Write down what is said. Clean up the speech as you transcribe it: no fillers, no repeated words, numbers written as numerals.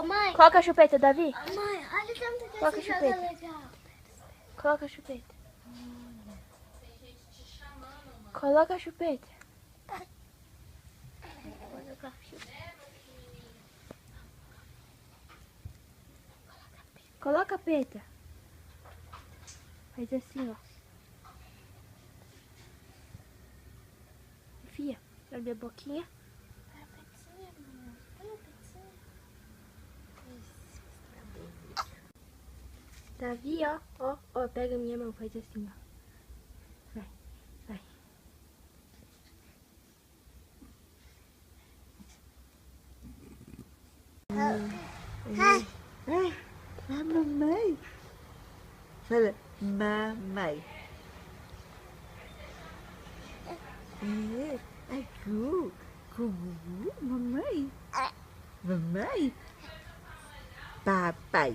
Ô, mãe. Coloca a chupeta, Davi. Mãe, olha tanto que Coloca a esse jogo é chupeta. legal. Coloca a chupeta. Coloca a chupeta. Coloca a peta. Faz assim, ó. Enfia. Abre a boquinha. Davi, ó, pega a minha mão, faz assim, ó. Vai, vai. A mamãe. Fala, mamãe. Ai, mamãe. Mamãe. Papai.